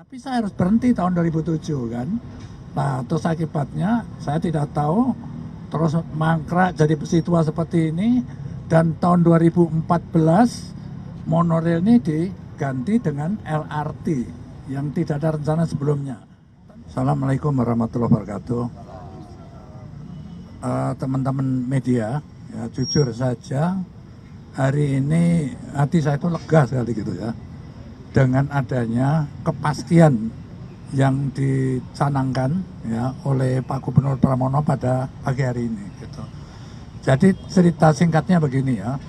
Tapi saya harus berhenti tahun 2007 kan. Nah, terus akibatnya saya tidak tahu, terus mangkrak jadi besi tua seperti ini, dan tahun 2014 monorail ini diganti dengan LRT yang tidak ada rencana sebelumnya. Assalamualaikum warahmatullahi wabarakatuh. Teman-teman media, ya jujur saja hari ini hati saya itu lega sekali gitu ya, dengan adanya kepastian yang dicanangkan ya oleh Pak Gubernur Pramono pada pagi hari ini gitu. Jadi cerita singkatnya begini ya.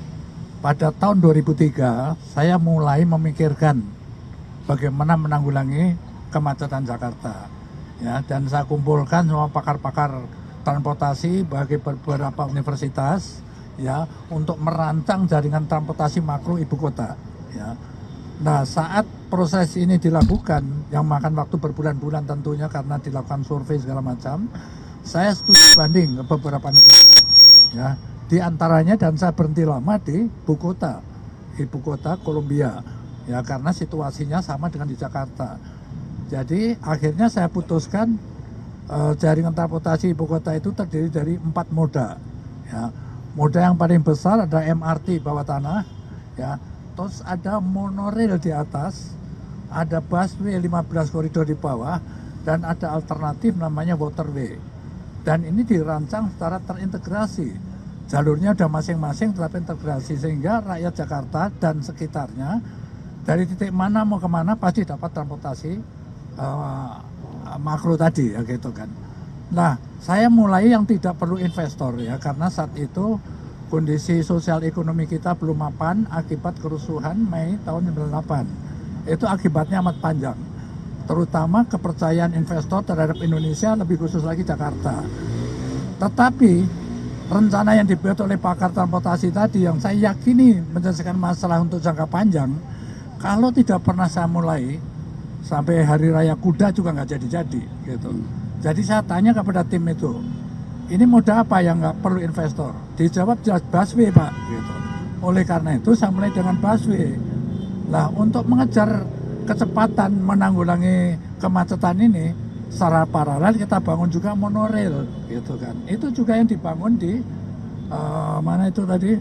Pada tahun 2003 saya mulai memikirkan bagaimana menanggulangi kemacetan Jakarta. Ya, dan saya kumpulkan semua pakar-pakar transportasi bagi beberapa universitas ya untuk merancang jaringan transportasi makro ibu kota ya. Nah, saat proses ini dilakukan yang makan waktu berbulan-bulan tentunya karena dilakukan survei segala macam, saya studi banding ke beberapa negara ya, di antaranya, dan saya berhenti lama di ibu kota Kolombia ya, karena situasinya sama dengan di Jakarta. Jadi akhirnya saya putuskan jaringan transportasi ibu kota itu terdiri dari 4 moda ya. Moda yang paling besar ada MRT bawah tanah ya, terus ada monorail di atas, ada busway 15 koridor di bawah, dan ada alternatif namanya waterway. Dan ini dirancang secara terintegrasi, jalurnya udah masing-masing terintegrasi, sehingga rakyat Jakarta dan sekitarnya dari titik mana mau kemana pasti dapat transportasi makro tadi ya gitu kan. Nah, saya mulai yang tidak perlu investor ya, karena saat itu kondisi sosial ekonomi kita belum mapan akibat kerusuhan Mei tahun 98. Itu akibatnya amat panjang, terutama kepercayaan investor terhadap Indonesia, lebih khusus lagi Jakarta. Tetapi rencana yang dibuat oleh pakar transportasi tadi yang saya yakini menyelesaikan masalah untuk jangka panjang, kalau tidak pernah saya mulai, sampai hari raya kuda juga nggak jadi-jadi gitu. Jadi saya tanya kepada tim itu, ini moda apa yang nggak perlu investor? Dijawab jelas busway Pak gitu. Oleh karena itu saya mulai dengan busway. Nah, untuk mengejar kecepatan menanggulangi kemacetan ini, secara paralel kita bangun juga monorail gitu kan. Itu juga yang dibangun di mana itu tadi?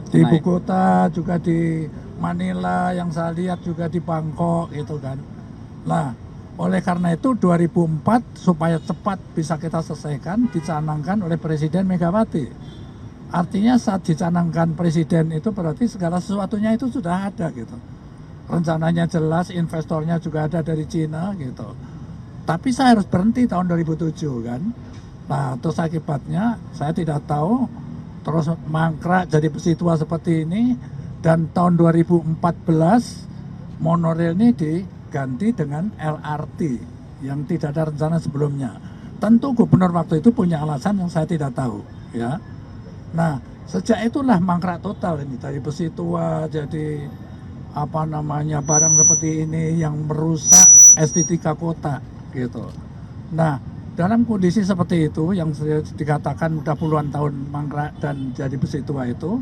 Di ibu kota, juga di Manila, yang saya lihat juga di Bangkok gitu kan. Nah, oleh karena itu 2004 supaya cepat bisa kita selesaikan dicanangkan oleh Presiden Megawati. Artinya saat dicanangkan Presiden itu berarti segala sesuatunya itu sudah ada gitu. Rencananya jelas, investornya juga ada dari Cina gitu. Tapi saya harus berhenti tahun 2007 kan. Nah, terus akibatnya saya tidak tahu, terus mangkrak jadi besi tua seperti ini, dan tahun 2014 monorail ini diganti dengan LRT yang tidak ada rencana sebelumnya. Tentu gubernur waktu itu punya alasan yang saya tidak tahu ya. Nah, sejak itulah mangkrak total ini, dari besi tua jadi apa namanya barang seperti ini yang merusak estetika kota gitu. Nah, dalam kondisi seperti itu yang dikatakan udah puluhan tahun mangkrak dan jadi besi tua itu,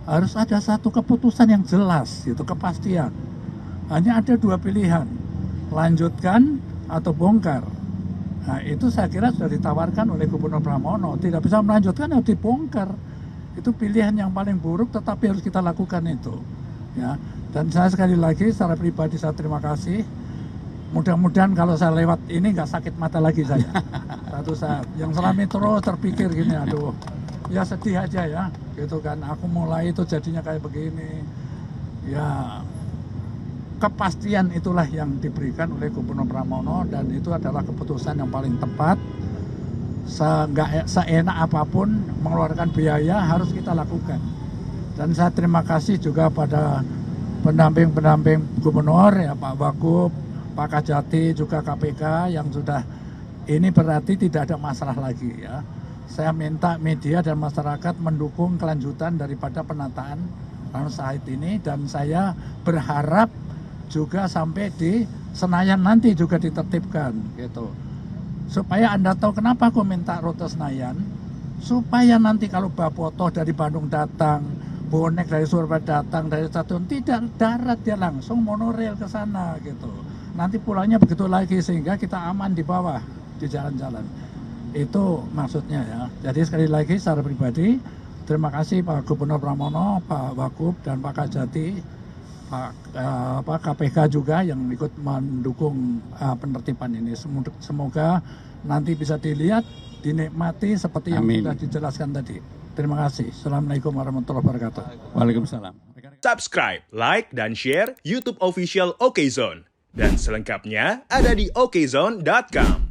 harus ada satu keputusan yang jelas gitu, kepastian. Hanya ada 2 pilihan, lanjutkan atau bongkar. Nah, itu saya kira sudah ditawarkan oleh Gubernur Pramono. Tidak bisa melanjutkan, harus dibongkar. Itu pilihan yang paling buruk, tetapi harus kita lakukan itu ya. Dan saya sekali lagi secara pribadi saya terima kasih. Mudah-mudahan kalau saya lewat ini nggak sakit mata lagi saya satu saat. Yang selama itu terus terpikir gini, aduh ya sedih aja ya gitu kan, aku mulai itu jadinya kayak begini ya. Kepastian itulah yang diberikan oleh Gubernur Pramono, dan itu adalah keputusan yang paling tepat. Seenak apapun mengeluarkan biaya harus kita lakukan. Dan saya terima kasih juga pada pendamping-pendamping gubernur ya, Pak Wagub, Pak Kajati, juga KPK yang sudah, ini berarti tidak ada masalah lagi ya. Saya minta media dan masyarakat mendukung kelanjutan daripada penataan Said ini, dan saya berharap juga sampai di Senayan nanti juga ditertibkan gitu. Supaya Anda tahu kenapa aku minta rute Senayan, supaya nanti kalau Bapoto dari Bandung datang, bonek dari Surabaya datang, dari stasiun tidak darat, dia langsung monorail ke sana gitu. nanti pulangnya begitu lagi sehingga kita aman di bawah di jalan-jalan. Itu maksudnya ya. Jadi sekali lagi secara pribadi terima kasih Pak Gubernur Pramono, Pak Wagub dan Pak Kajati, Pak KPK juga yang ikut mendukung penertiban ini. Semoga nanti bisa dilihat, dinikmati seperti yang sudah dijelaskan tadi. Terima kasih. Assalamualaikum warahmatullahi wabarakatuh. Waalaikumsalam. Subscribe, like, dan share YouTube official OKZone. Dan selengkapnya ada di okezone.com.